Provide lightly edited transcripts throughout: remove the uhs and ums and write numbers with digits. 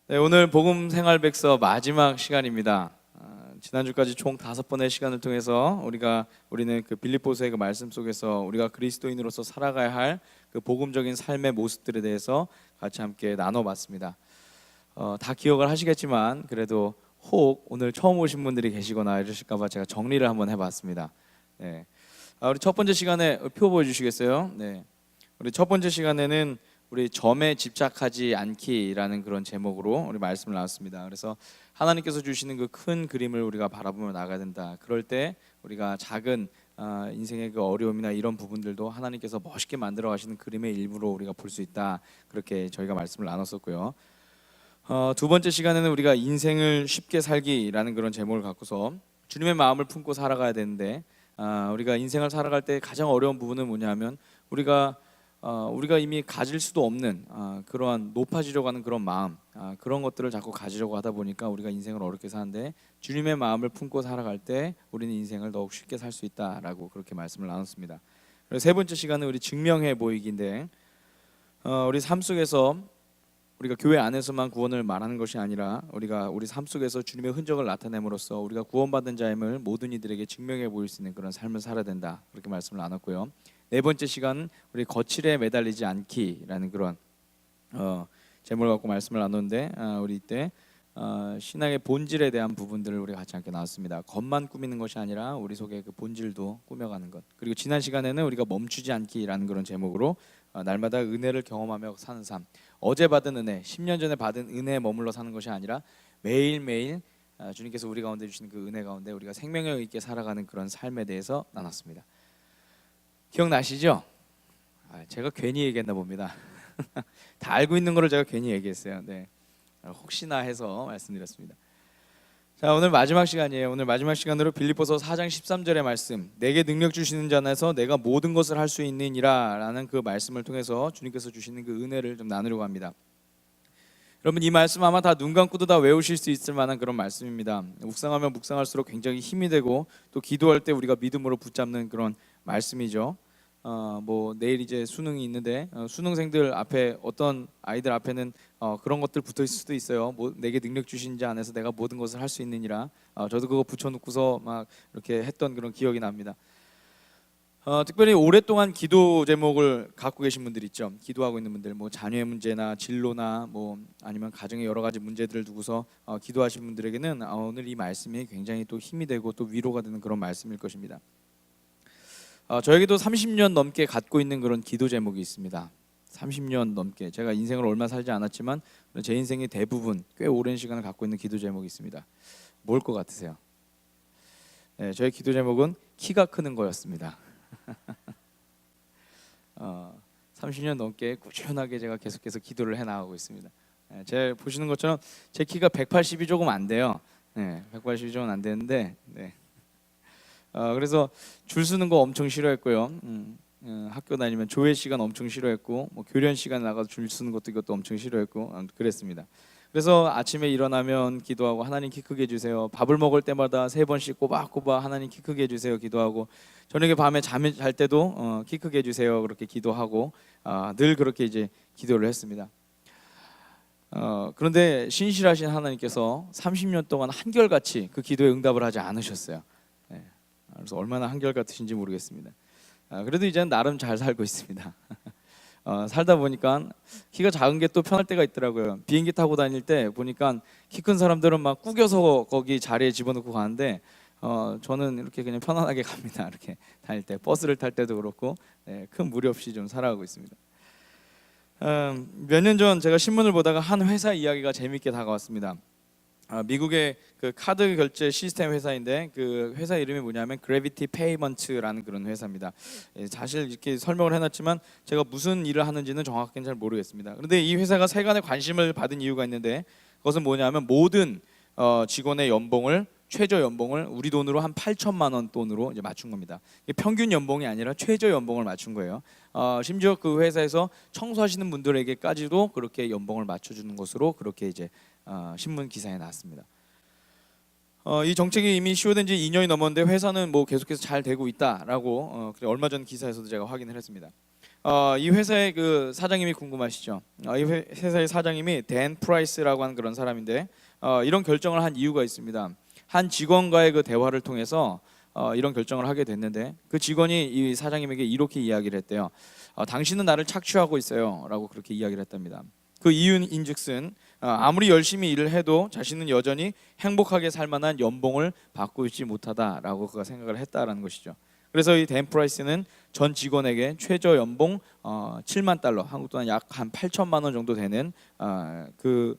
네, 오늘 복음 생활백서 마지막 시간입니다. 지난주까지 총 5번의 시간을 통해서 우리는 그 빌립보서의 그 말씀 속에서 우리가 그리스도인으로서 살아가야 할 그 복음적인 삶의 모습들에 대해서 같이 함께 나눠봤습니다. 다 기억을 하시겠지만 그래도 혹 오늘 처음 오신 분들이 계시거나 이러실까봐 제가 정리를 한번 해봤습니다. 네. 우리 첫 번째 시간에 표 보여주시겠어요? 네. 우리 첫 번째 시간에는 우리 점에 집착하지 않기라는 그런 제목으로 우리 말씀을 나눴습니다. 그래서 하나님께서 주시는 그 큰 그림을 우리가 바라보며 나가야 된다. 그럴 때 우리가 작은 인생의 그 어려움이나 이런 부분들도 하나님께서 멋있게 만들어 가시는 그림의 일부로 우리가 볼 수 있다. 그렇게 저희가 말씀을 나눴었고요. 두 번째 시간에는 우리가 인생을 쉽게 살기라는 그런 제목을 갖고서 주님의 마음을 품고 살아가야 되는데 우리가 인생을 살아갈 때 가장 어려운 부분은 뭐냐면 우리가 이미 가질 수도 없는 그러한 높아지려고 하는 그런 마음, 그런 것들을 자꾸 가지려고 하다 보니까 우리가 인생을 어렵게 사는데 주님의 마음을 품고 살아갈 때 우리는 인생을 더욱 쉽게 살 수 있다라고 그렇게 말씀을 나눴습니다. 그리고 세 번째 시간은 우리 증명해 보이기인데 우리 삶 속에서 우리가 교회 안에서만 구원을 말하는 것이 아니라 우리가 우리 삶 속에서 주님의 흔적을 나타냄으로써 우리가 구원받은 자임을 모든 이들에게 증명해 보일 수 있는 그런 삶을 살아야 된다. 그렇게 말씀을 나눴고요. 네 번째 시간은 우리 거칠에 매달리지 않기라는 그런 제목을 갖고 말씀을 나눴는데 우리 이때 신앙의 본질에 대한 부분들을 우리 같이 함께 나눴습니다. 겉만 꾸미는 것이 아니라 우리 속의 그 본질도 꾸며가는 것. 그리고 지난 시간에는 우리가 멈추지 않기라는 그런 제목으로 날마다 은혜를 경험하며 사는 삶. 어제 받은 은혜, 10년 전에 받은 은혜에 머물러 사는 것이 아니라 매일매일 주님께서 우리 가운데 주시는 그 은혜 가운데 우리가 생명력 있게 살아가는 그런 삶에 대해서 나눴습니다. 기억나시죠? 제가 괜히 얘기했나 봅니다. 다 알고 있는 거를 제가 괜히 얘기했어요. 네. 혹시나 해서 말씀드렸습니다. 자, 오늘 마지막 시간이에요. 오늘 마지막 시간으로 빌립보서 4장 13절의 말씀, 내게 능력 주시는 자 안에서 내가 모든 것을 할 수 있느니라 라는 그 말씀을 통해서 주님께서 주시는 그 은혜를 좀 나누려고 합니다. 여러분, 이 말씀 아마 다 눈 감고도 다 외우실 수 있을 만한 그런 말씀입니다. 묵상하면 묵상할수록 굉장히 힘이 되고 또 기도할 때 우리가 믿음으로 붙잡는 그런 말씀이죠. 내일 이제 수능이 있는데 수능생들 앞에 어떤 아이들 앞에는 그런 것들 붙어 있을 수도 있어요. 내게 능력 주신 자 안에서 내가 모든 것을 할 수 있느니라. 저도 그거 붙여놓고서 막 이렇게 했던 그런 기억이 납니다. 특별히 오랫동안 기도 제목을 갖고 계신 분들 있죠. 기도하고 있는 분들, 자녀의 문제나 진로나 아니면 가정의 여러 가지 문제들을 두고서 기도하시는 분들에게는 오늘 이 말씀이 굉장히 또 힘이 되고 또 위로가 되는 그런 말씀일 것입니다. 저에게도 30년 넘게 갖고 있는 그런 기도 제목이 있습니다. 30년 넘게 제가 인생을 얼마 살지 않았지만 제 인생의 대부분 꽤 오랜 시간을 갖고 있는 기도 제목이 있습니다. 뭘 것 같으세요? 네, 저의 기도 제목은 키가 크는 거였습니다. 30년 넘게 꾸준하게 제가 계속해서 기도를 해나가고 있습니다. 제가 보시는 것처럼 제 키가 180이 조금 안 돼요. 네, 180이 조금 안 되는데 그래서 줄 서는 거 엄청 싫어했고요. 학교 다니면 조회 시간 엄청 싫어했고 교련 시간 나가서 줄 서는 것도 이것도 엄청 싫어했고 그랬습니다. 그래서 아침에 일어나면 기도하고 하나님 키 크게 해주세요. 밥을 먹을 때마다 3번씩 꼬박꼬박 하나님 키 크게 해주세요 기도하고 저녁에 밤에 잠을 잘 때도 키 크게 해주세요 그렇게 기도하고 늘 그렇게 이제 기도를 했습니다. 그런데 신실하신 하나님께서 30년 동안 한결같이 그 기도에 응답을 하지 않으셨어요. 그래서 얼마나 한결같으신지 모르겠습니다. 그래도 이제는 나름 잘 살고 있습니다. 살다 보니까 키가 작은 게 또 편할 때가 있더라고요. 비행기 타고 다닐 때 보니까 키 큰 사람들은 막 구겨서 거기 자리에 집어넣고 가는데 저는 이렇게 그냥 편안하게 갑니다. 이렇게 다닐 때 버스를 탈 때도 그렇고 큰 무리 없이 좀 살아가고 있습니다. 몇 년 전 제가 신문을 보다가 한 회사 이야기가 재미있게 다가왔습니다. 미국의 그 카드 결제 시스템 회사인데 그 회사 이름이 뭐냐면 그래비티 페이먼트라는 그런 회사입니다. 사실 이렇게 설명을 해놨지만 제가 무슨 일을 하는지는 정확하게는 잘 모르겠습니다. 그런데 이 회사가 세간의 관심을 받은 이유가 있는데 그것은 뭐냐면 모든 직원의 연봉을 최저 연봉을 우리 돈으로 한 8천만 원 돈으로 이제 맞춘 겁니다. 평균 연봉이 아니라 최저 연봉을 맞춘 거예요. 심지어 그 회사에서 청소하시는 분들에게까지도 그렇게 연봉을 맞춰주는 것으로 그렇게 이제 신문 기사에 나왔습니다. 이 정책이 이미 시효된 지 2년이 넘었는데 회사는 계속해서 잘 되고 있다라고 얼마 전 기사에서도 제가 확인을 했습니다. 이 회사의 그 사장님이 궁금하시죠? 이 회사의 사장님이 댄 프라이스라고 하는 그런 사람인데 이런 결정을 한 이유가 있습니다. 한 직원과의 그 대화를 통해서 이런 결정을 하게 됐는데 그 직원이 이 사장님에게 이렇게 이야기를 했대요. 당신은 나를 착취하고 있어요라고 그렇게 이야기를 했답니다. 그 이유인즉슨 아무리 열심히 일을 해도 자신은 여전히 행복하게 살 만한 연봉을 받고 있지 못하다라고 그가 생각을 했다라는 것이죠. 그래서 이 댄 프라이스는 전 직원에게 최저 연봉 7만 달러, 한국 돈 약 한 8천만 원 정도 되는 그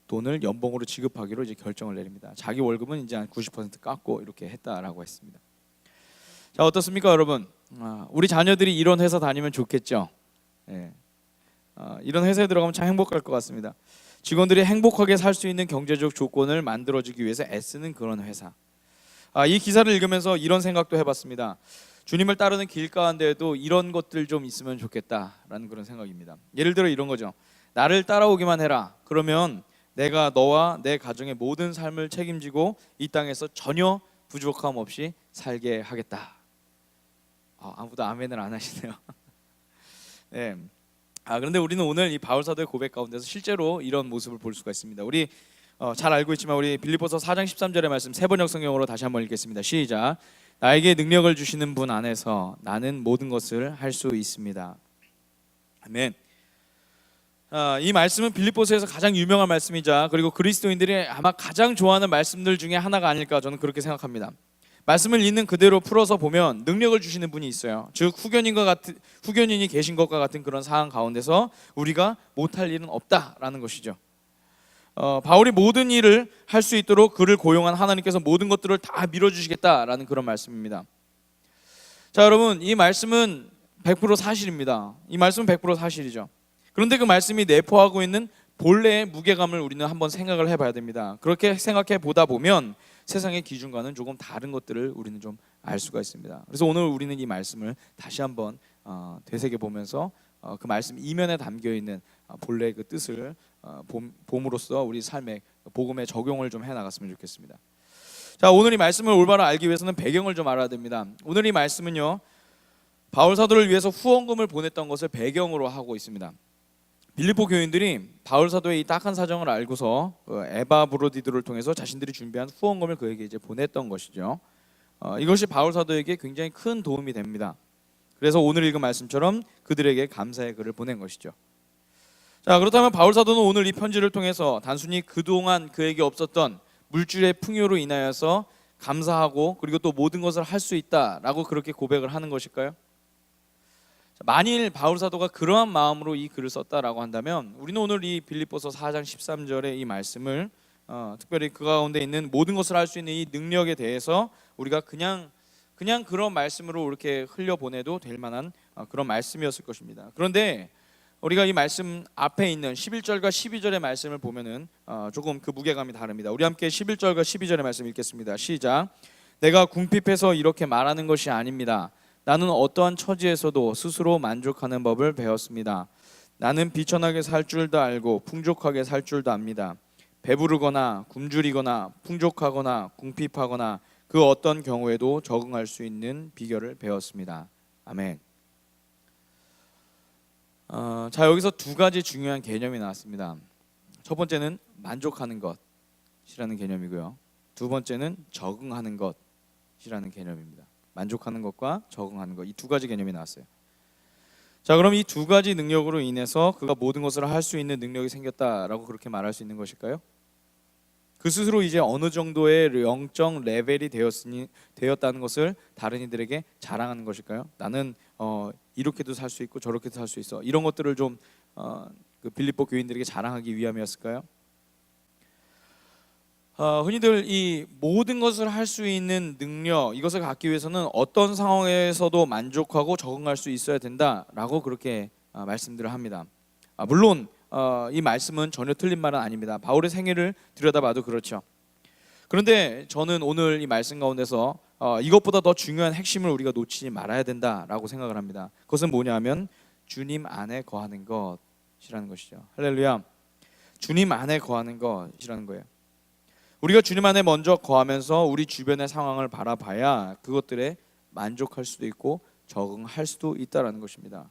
돈을 연봉으로 지급하기로 이제 결정을 내립니다. 자기 월급은 이제 한 90% 깎고 이렇게 했다라고 했습니다. 자, 어떻습니까, 여러분? 우리 자녀들이 이런 회사 다니면 좋겠죠. 예. 이런 회사에 들어가면 참 행복할 것 같습니다. 직원들이 행복하게 살 수 있는 경제적 조건을 만들어주기 위해서 애쓰는 그런 회사. 이 기사를 읽으면서 이런 생각도 해봤습니다. 주님을 따르는 길 가운데에도 이런 것들 좀 있으면 좋겠다라는 그런 생각입니다. 예를 들어 이런 거죠. 나를 따라오기만 해라. 그러면 내가 너와 내 가정의 모든 삶을 책임지고 이 땅에서 전혀 부족함 없이 살게 하겠다. 아무도 아멘을 안 하시네요. 네. 그런데 우리는 오늘 이 바울 사도의 고백 가운데서 실제로 이런 모습을 볼 수가 있습니다. 우리 잘 알고 있지만 우리 빌립보서 4장 13절의 말씀 세번역 성경으로 다시 한번 읽겠습니다. 시작. 나에게 능력을 주시는 분 안에서 나는 모든 것을 할 수 있습니다. 아멘. 이 말씀은 빌립보서에서 가장 유명한 말씀이자 그리고 그리스도인들이 아마 가장 좋아하는 말씀들 중에 하나가 아닐까 저는 그렇게 생각합니다. 말씀을 있는 그대로 풀어서 보면 능력을 주시는 분이 있어요. 즉 후견인이 계신 것과 같은 그런 상황 가운데서 우리가 못할 일은 없다라는 것이죠. 바울이 모든 일을 할 수 있도록 그를 고용한 하나님께서 모든 것들을 다 밀어주시겠다라는 그런 말씀입니다. 자, 여러분, 이 말씀은 100% 사실입니다. 이 말씀은 100% 사실이죠. 그런데 그 말씀이 내포하고 있는 본래의 무게감을 우리는 한번 생각을 해봐야 됩니다. 그렇게 생각해 보다 보면 세상의 기준과는 조금 다른 것들을 우리는 좀 알 수가 있습니다. 그래서 오늘 우리는 이 말씀을 다시 한번 되새겨 보면서 그 말씀 이면에 담겨 있는 본래의 그 뜻을 봄으로써 우리 삶의 복음에 적용을 좀 해나갔으면 좋겠습니다. 자, 오늘 이 말씀을 올바로 알기 위해서는 배경을 좀 알아야 됩니다. 오늘 이 말씀은요, 바울 사도를 위해서 후원금을 보냈던 것을 배경으로 하고 있습니다. 빌립보 교인들이 바울 사도의 이 딱한 사정을 알고서 에바브로디도를 통해서 자신들이 준비한 후원금을 그에게 이제 보냈던 것이죠. 이것이 바울 사도에게 굉장히 큰 도움이 됩니다. 그래서 오늘 읽은 말씀처럼 그들에게 감사의 글을 보낸 것이죠. 자, 그렇다면 바울 사도는 오늘 이 편지를 통해서 단순히 그동안 그에게 없었던 물질의 풍요로 인하여서 감사하고 그리고 또 모든 것을 할 수 있다라고 그렇게 고백을 하는 것일까요? 만일 바울 사도가 그러한 마음으로 이 글을 썼다라고 한다면 우리는 오늘 이 빌립보서 4장 13절의 이 말씀을 특별히 그 가운데 있는 모든 것을 할 수 있는 이 능력에 대해서 우리가 그냥 그런 말씀으로 이렇게 흘려보내도 될 만한 그런 말씀이었을 것입니다. 그런데 우리가 이 말씀 앞에 있는 11절과 12절의 말씀을 보면은 조금 그 무게감이 다릅니다. 우리 함께 11절과 12절의 말씀 읽겠습니다. 시작. 내가 궁핍해서 이렇게 말하는 것이 아닙니다. 나는 어떠한 처지에서도 스스로 만족하는 법을 배웠습니다. 나는 비천하게 살 줄도 알고 풍족하게 살 줄도 압니다. 배부르거나 굶주리거나 풍족하거나 궁핍하거나 그 어떤 경우에도 적응할 수 있는 비결을 배웠습니다. 아멘. 자, 여기서 두 가지 중요한 개념이 나왔습니다. 첫 번째는 만족하는 것이라는 개념이고요. 두 번째는 적응하는 것이라는 개념입니다. 만족하는 것과 적응하는 것, 이 두 가지 개념이 나왔어요. 자, 그럼 이 두 가지 능력으로 인해서 그가 모든 것을 할 수 있는 능력이 생겼다라고 그렇게 말할 수 있는 것일까요? 그 스스로 이제 어느 정도의 영적 레벨이 되었다는 것을 다른 이들에게 자랑하는 것일까요? 나는 이렇게도 살 수 있고 저렇게도 살 수 있어. 이런 것들을 좀 그 빌립보 교인들에게 자랑하기 위함이었을까요? 흔히들 이 모든 것을 할 수 있는 능력, 이것을 갖기 위해서는 어떤 상황에서도 만족하고 적응할 수 있어야 된다라고 그렇게 말씀들을 합니다. 물론 이 말씀은 전혀 틀린 말은 아닙니다. 바울의 생애를 들여다봐도 그렇죠. 그런데 저는 오늘 이 말씀 가운데서 이것보다 더 중요한 핵심을 우리가 놓치지 말아야 된다라고 생각을 합니다. 그것은 뭐냐면 주님 안에 거하는 것이라는 것이죠. 할렐루야. 주님 안에 거하는 것이라는 거예요. 우리가 주님 안에 먼저 거하면서 우리 주변의 상황을 바라봐야 그것들에 만족할 수도 있고 적응할 수도 있다라는 것입니다.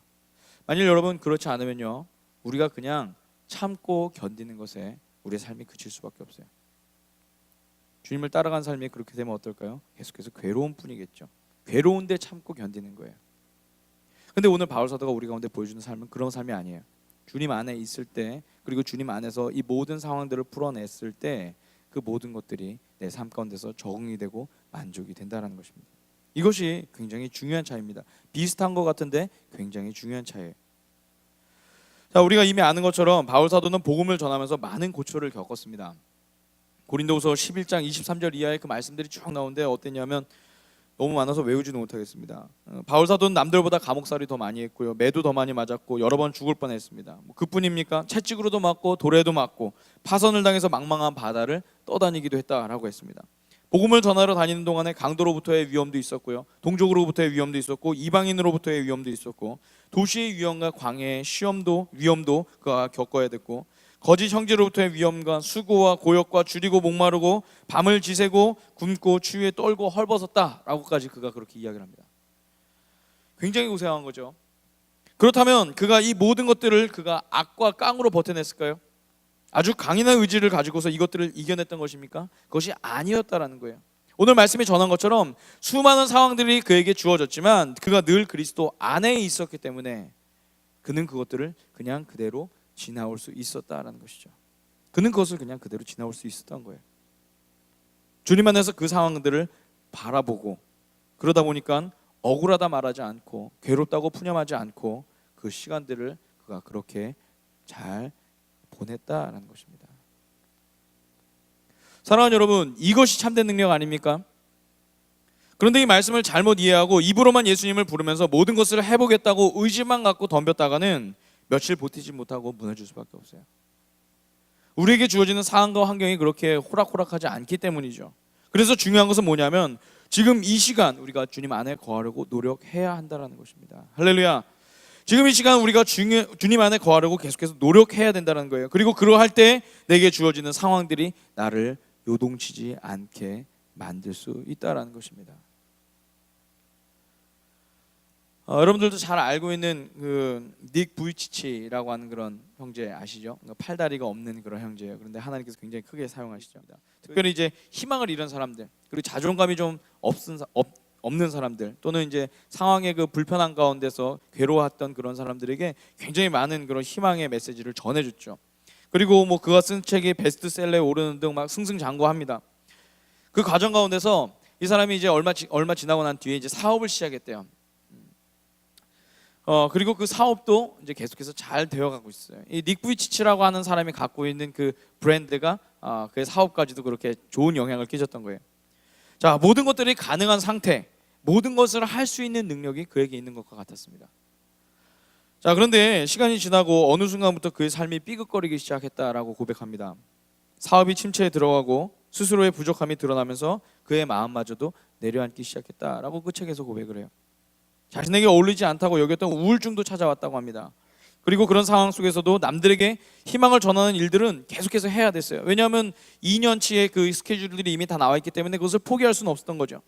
만일 여러분 그렇지 않으면요, 우리가 그냥 참고 견디는 것에 우리의 삶이 그칠 수밖에 없어요. 주님을 따라간 삶이 그렇게 되면 어떨까요? 계속해서 괴로운 뿐이겠죠. 괴로운데 참고 견디는 거예요. 근데 오늘 바울 사도가 우리 가운데 보여주는 삶은 그런 삶이 아니에요. 주님 안에 있을 때, 그리고 주님 안에서 이 모든 상황들을 풀어냈을 때 그 모든 것들이 내 삶 가운데서 적응이 되고 만족이 된다는 것입니다. 이것이 굉장히 중요한 차이입니다. 비슷한 것 같은데 굉장히 중요한 차이예요. 자, 우리가 이미 아는 것처럼 바울 사도는 복음을 전하면서 많은 고초를 겪었습니다. 고린도후서 11장 23절 이하의 그 말씀들이 쭉 나오는데 어땠냐면 너무 많아서 외우지는 못하겠습니다. 바울 사도는 남들보다 감옥살이 더 많이 했고요, 매도 더 많이 맞았고 여러 번 죽을 뻔했습니다. 그뿐입니까? 채찍으로도 맞고 돌에도 맞고 파선을 당해서 망망한 바다를 떠다니기도 했다라고 했습니다. 복음을 전하러 다니는 동안에 강도로부터의 위험도 있었고요, 동족으로부터의 위험도 있었고 이방인으로부터의 위험도 있었고 도시의 위험과 광해의 위험도 그가 겪어야 됐고 거짓 형제로부터의 위험과 수고와 고역과 줄이고 목마르고 밤을 지새고 굶고 추위에 떨고 헐벗었다라고까지 그가 그렇게 이야기를 합니다. 굉장히 고생한 거죠. 그렇다면 그가 이 모든 것들을 그가 악과 깡으로 버텨냈을까요? 아주 강인한 의지를 가지고서 이것들을 이겨냈던 것입니까? 그것이 아니었다라는 거예요. 오늘 말씀이 전한 것처럼 수많은 상황들이 그에게 주어졌지만 그가 늘 그리스도 안에 있었기 때문에 그는 그것들을 그냥 그대로 지나올 수 있었다라는 것이죠. 그는 그것을 그냥 그대로 지나올 수 있었던 거예요. 주님 안에서 그 상황들을 바라보고 그러다 보니까 억울하다 말하지 않고 괴롭다고 푸념하지 않고 그 시간들을 그가 그렇게 잘 보냈다라는 것입니다. 사랑하는 여러분, 이것이 참된 능력 아닙니까? 그런데 이 말씀을 잘못 이해하고 입으로만 예수님을 부르면서 모든 것을 해보겠다고 의지만 갖고 덤볐다가는 며칠 버티지 못하고 무너질 수밖에 없어요. 우리에게 주어지는 상황과 환경이 그렇게 호락호락하지 않기 때문이죠. 그래서 중요한 것은 뭐냐면 지금 이 시간 우리가 주님 안에 거하려고 노력해야 한다는 것입니다. 할렐루야. 지금 이 시간 우리가 주님 안에 거하려고 계속해서 노력해야 된다는 거예요. 그리고 그러할 때 내게 주어지는 상황들이 나를 요동치지 않게 만들 수 있다는 것입니다. 여러분들도 잘 알고 있는 그 닉 부이치치라고 하는 그런 형제 아시죠? 팔다리가 없는 그런 형제예요. 그런데 하나님께서 굉장히 크게 사용하시죠. 특별히 이제 희망을 잃은 사람들, 그리고 자존감이 좀 없는 사람들, 또는 이제 상황의 그 불편한 가운데서 괴로웠던 그런 사람들에게 굉장히 많은 그런 희망의 메시지를 전해줬죠. 그리고 뭐 그가 쓴 책이 베스트셀러에 오르는 등 막 승승장구합니다. 그 과정 가운데서 이 사람이 이제 얼마 지나고 난 뒤에 이제 사업을 시작했대요. 그리고 그 사업도 이제 계속해서 잘 되어가고 있어요. 이 닉 부이치치라고 하는 사람이 갖고 있는 그 브랜드가 그의 사업까지도 그렇게 좋은 영향을 끼쳤던 거예요. 자, 모든 것들이 가능한 상태, 모든 것을 할 수 있는 능력이 그에게 있는 것과 같았습니다. 자, 그런데 시간이 지나고 어느 순간부터 그의 삶이 삐걱거리기 시작했다라고 고백합니다. 사업이 침체에 들어가고 스스로의 부족함이 드러나면서 그의 마음마저도 내려앉기 시작했다라고 그 책에서 고백을 해요. 자신에게 어울리지 않다고 여겼던 우울증도 찾아왔다고 합니다. 그리고 그런 상황 속에서도 남들에게 희망을 전하는 일들은 계속해서 해야 됐어요. 왜냐하면 2년치의 그 스케줄들이 이미 다 나와 있기 때문에 그것을 포기할 수는 없었던 거죠.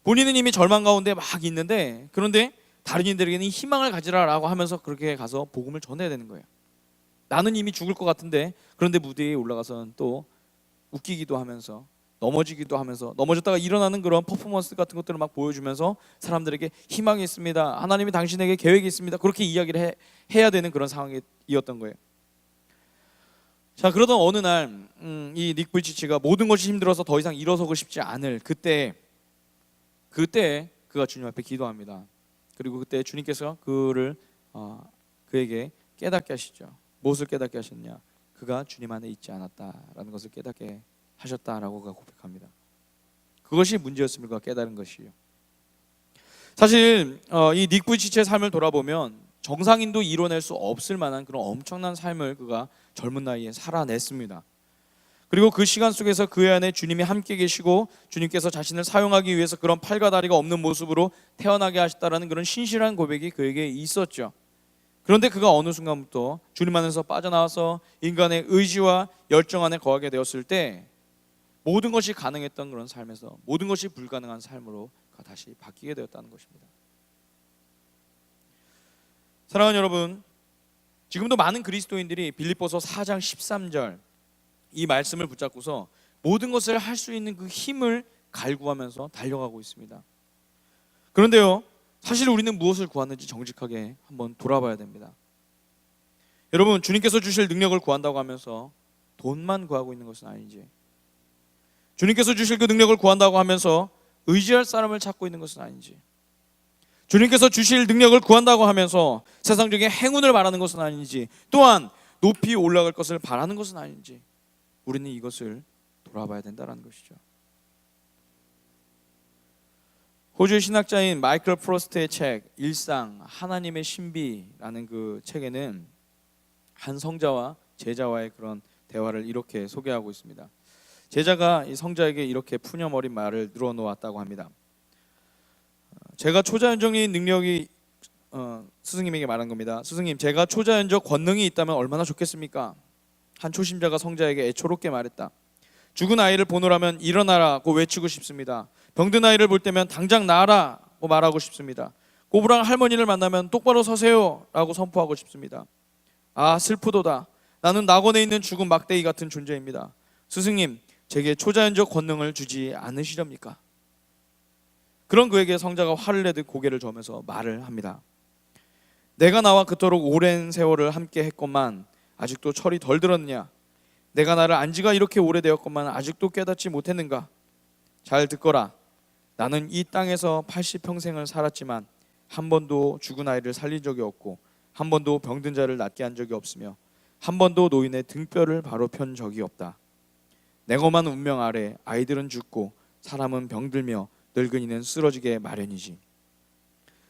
본인은 이미 절망 가운데 막 있는데, 그런데 다른 이들에게는 희망을 가지라라고 하면서 그렇게 가서 복음을 전해야 되는 거예요. 나는 이미 죽을 것 같은데, 그런데 무대에 올라가서는 또 웃기기도 하면서 넘어지기도 하면서 넘어졌다가 일어나는 그런 퍼포먼스 같은 것들을 막 보여주면서 사람들에게 희망이 있습니다, 하나님이 당신에게 계획이 있습니다, 그렇게 이야기를 해야 되는 그런 상황이었던 거예요. 자, 그러던 어느 날 이 닉 부이치치가 모든 것이 힘들어서 더 이상 일어서고 싶지 않을 그때 그가 주님 앞에 기도합니다. 그리고 그때 주님께서 그에게 깨닫게 하시죠. 무엇을 깨닫게 하셨냐? 그가 주님 안에 있지 않았다라는 것을 깨닫게 하셨다라고 그가 고백합니다. 그것이 문제였습니다. 깨달은 것이요. 사실 이 닉 부이치치의 삶을 돌아보면 정상인도 이뤄낼 수 없을 만한 그런 엄청난 삶을 그가 젊은 나이에 살아냈습니다. 그리고 그 시간 속에서 그의 안에 주님이 함께 계시고 주님께서 자신을 사용하기 위해서 그런 팔과 다리가 없는 모습으로 태어나게 하셨다라는 그런 신실한 고백이 그에게 있었죠. 그런데 그가 어느 순간부터 주님 안에서 빠져나와서 인간의 의지와 열정 안에 거하게 되었을 때 모든 것이 가능했던 그런 삶에서 모든 것이 불가능한 삶으로 다시 바뀌게 되었다는 것입니다. 사랑하는 여러분, 지금도 많은 그리스도인들이 빌립보서 4장 13절 이 말씀을 붙잡고서 모든 것을 할 수 있는 그 힘을 갈구하면서 달려가고 있습니다. 그런데요, 사실 우리는 무엇을 구하는지 정직하게 한번 돌아봐야 됩니다. 여러분, 주님께서 주실 능력을 구한다고 하면서 돈만 구하고 있는 것은 아닌지, 주님께서 주실 그 능력을 구한다고 하면서 의지할 사람을 찾고 있는 것은 아닌지, 주님께서 주실 능력을 구한다고 하면서 세상적인 행운을 바라는 것은 아닌지, 또한 높이 올라갈 것을 바라는 것은 아닌지, 우리는 이것을 돌아봐야 된다는 것이죠. 호주의 신학자인 마이클 프로스트의 책 일상 하나님의 신비라는 그 책에는 한 성자와 제자와의 그런 대화를 이렇게 소개하고 있습니다. 제자가 이 성자에게 이렇게 푸념어린 말을 늘어놓았다고 합니다. 제가 초자연적인 능력이 스승님에게 말한 겁니다. 스승님, 제가 초자연적 권능이 있다면 얼마나 좋겠습니까? 한 초심자가 성자에게 애초롭게 말했다. 죽은 아이를 보노라면 일어나라고 외치고 싶습니다. 병든 아이를 볼 때면 당장 나아라고 말하고 싶습니다. 꼬부랑 할머니를 만나면 똑바로 서세요 라고 선포하고 싶습니다. 아, 슬프도다. 나는 낙원에 있는 죽은 막대기 같은 존재입니다. 스승님, 제게 초자연적 권능을 주지 않으시렵니까? 그런 그에게 성자가 화를 내듯 고개를 저으면서 말을 합니다. 내가 나와 그토록 오랜 세월을 함께 했건만 아직도 철이 덜 들었느냐? 내가 나를 안 지가 이렇게 오래되었건만 아직도 깨닫지 못했는가? 잘 듣거라. 나는 이 땅에서 80평생을 살았지만 한 번도 죽은 아이를 살린 적이 없고 한 번도 병든 자를 낫게 한 적이 없으며 한 번도 노인의 등뼈를 바로 편 적이 없다. 냉엄한 운명 아래 아이들은 죽고 사람은 병들며 늙은이는 쓰러지게 마련이지.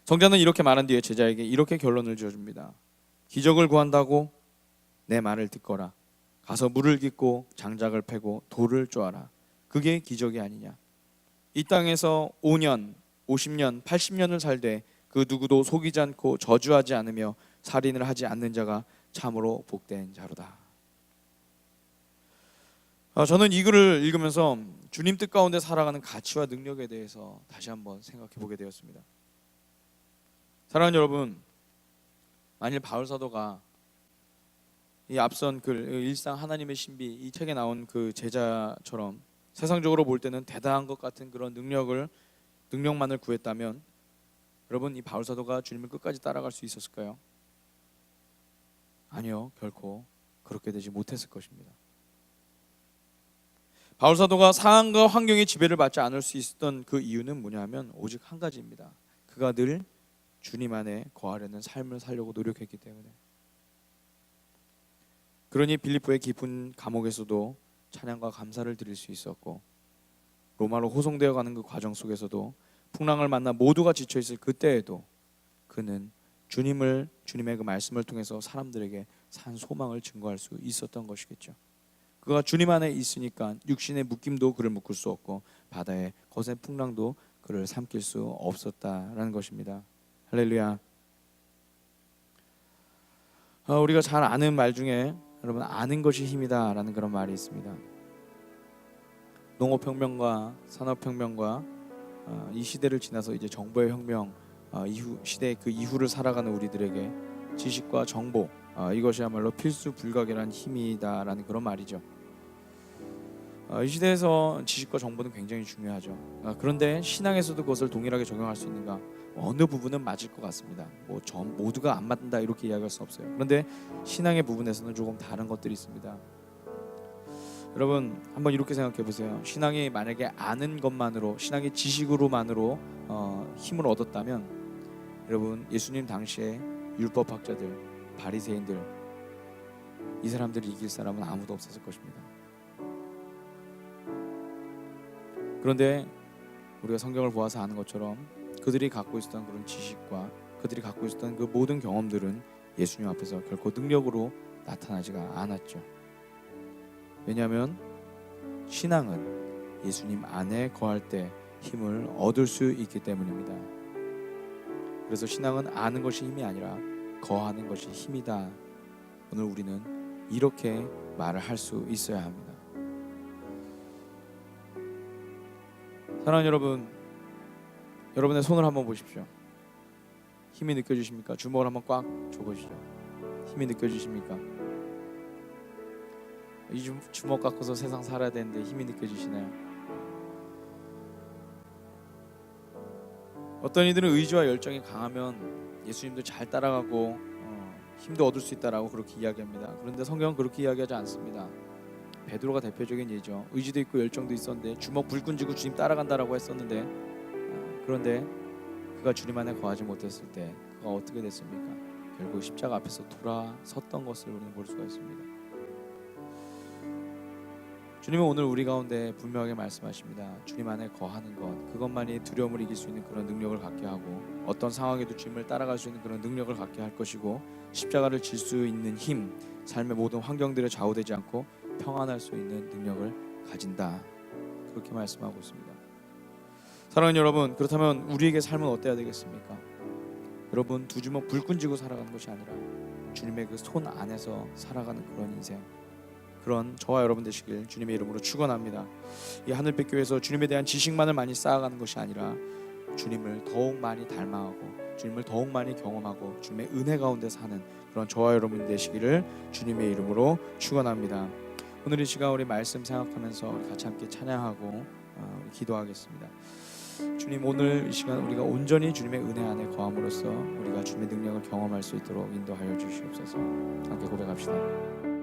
성자는 이렇게 말한 뒤에 제자에게 이렇게 결론을 지어줍니다. 기적을 구한다고? 내 말을 듣거라. 가서 물을 깃고 장작을 패고 돌을 쪼아라. 그게 기적이 아니냐. 이 땅에서 5년, 50년, 80년을 살되 그 누구도 속이지 않고 저주하지 않으며 살인을 하지 않는 자가 참으로 복된 자로다. 저는 이 글을 읽으면서 주님 뜻 가운데 살아가는 가치와 능력에 대해서 다시 한번 생각해 보게 되었습니다. 사랑하는 여러분, 만일 바울 사도가 이 앞선 글 일상 하나님의 신비 이 책에 나온 그 제자처럼 세상적으로 볼 때는 대단한 것 같은 그런 능력만을 구했다면 여러분, 이 바울 사도가 주님을 끝까지 따라갈 수 있었을까요? 아니요, 결코 그렇게 되지 못했을 것입니다. 바울 사도가 상황과 환경의 지배를 받지 않을 수 있었던 그 이유는 뭐냐면 오직 한 가지입니다. 그가 늘 주님 안에 거하려는 삶을 살려고 노력했기 때문에. 그러니 빌립보의 깊은 감옥에서도 찬양과 감사를 드릴 수 있었고, 로마로 호송되어 가는 그 과정 속에서도 풍랑을 만나 모두가 지쳐 있을 그때에도 그는 주님의 그 말씀을 통해서 사람들에게 산 소망을 증거할 수 있었던 것이겠죠. 그가 주님 안에 있으니까 육신의 묶임도 그를 묶을 수 없고 바다의 거센 풍랑도 그를 삼킬 수 없었다라는 것입니다. 할렐루야. 우리가 잘 아는 말 중에 여러분, 아는 것이 힘이다라는 그런 말이 있습니다. 농업혁명과 산업혁명과 이 시대를 지나서 이제 정보의 혁명 이후 시대 그 이후를 살아가는 우리들에게 지식과 정보 이것이야말로 필수 불가결한 힘이다라는 그런 말이죠. 이 시대에서 지식과 정보는 굉장히 중요하죠. 그런데 신앙에서도 그것을 동일하게 적용할 수 있는가? 어느 부분은 맞을 것 같습니다. 모두가 안 맞는다 이렇게 이야기할 수 없어요. 그런데 신앙의 부분에서는 조금 다른 것들이 있습니다. 여러분, 한번 이렇게 생각해 보세요. 신앙이 만약에 아는 것만으로, 신앙의 지식으로만으로 힘을 얻었다면 여러분, 예수님 당시에 율법학자들, 바리새인들 이 사람들을 이길 사람은 아무도 없었을 것입니다. 그런데 우리가 성경을 보아서 아는 것처럼 그들이 갖고 있었던 그런 지식과 그들이 갖고 있었던 그 모든 경험들은 예수님 앞에서 결코 능력으로 나타나지가 않았죠. 왜냐하면 신앙은 예수님 안에 거할 때 힘을 얻을 수 있기 때문입니다. 그래서 신앙은 아는 것이 힘이 아니라 거하는 것이 힘이다. 오늘 우리는 이렇게 말을 할 수 있어야 합니다. 사랑하는 여러분, 여러분의 손을 한번 보십시오. 힘이 느껴지십니까? 주먹을 한번 꽉 줘보시죠. 힘이 느껴지십니까? 이 주먹 갖고서 세상 살아야 되는데 힘이 느껴지시나요? 어떤 이들은 의지와 열정이 강하면 예수님도 잘 따라가고 힘도 얻을 수 있다라고 그렇게 이야기합니다. 그런데 성경은 그렇게 이야기하지 않습니다. 베드로가 대표적인 예죠. 의지도 있고 열정도 있었는데 주먹 불끈 쥐고 주님 따라간다라고 했었는데 그런데 그가 주님 안에 거하지 못했을 때 그가 어떻게 됐습니까? 결국 십자가 앞에서 돌아섰던 것을 우리는 볼 수가 있습니다. 주님은 오늘 우리 가운데 분명하게 말씀하십니다. 주님 안에 거하는 것, 그것만이 두려움을 이길 수 있는 그런 능력을 갖게 하고 어떤 상황에도 주님을 따라갈 수 있는 그런 능력을 갖게 할 것이고 십자가를 질 수 있는 힘, 삶의 모든 환경들에 좌우되지 않고 평안할 수 있는 능력을 가진다. 그렇게 말씀하고 있습니다. 사랑하는 여러분, 그렇다면 우리에게 삶은 어때야 되겠습니까? 여러분, 두 주먹 불끈 쥐고 살아가는 것이 아니라 주님의 그 손 안에서 살아가는 그런 인생, 그런 저와 여러분 되시길 주님의 이름으로 축원합니다. 이 하늘빛 교회에서 주님에 대한 지식만을 많이 쌓아가는 것이 아니라 주님을 더욱 많이 닮아가고 주님을 더욱 많이 경험하고 주님의 은혜 가운데 사는 그런 저와 여러분 되시기를 주님의 이름으로 축원합니다. 오늘 이 시간 우리 말씀 생각하면서 우리 같이 함께 찬양하고 기도하겠습니다. 주님, 오늘 이 시간 우리가 온전히 주님의 은혜 안에 거함으로써 우리가 주님의 능력을 경험할 수 있도록 인도하여 주시옵소서. 함께 고백합시다.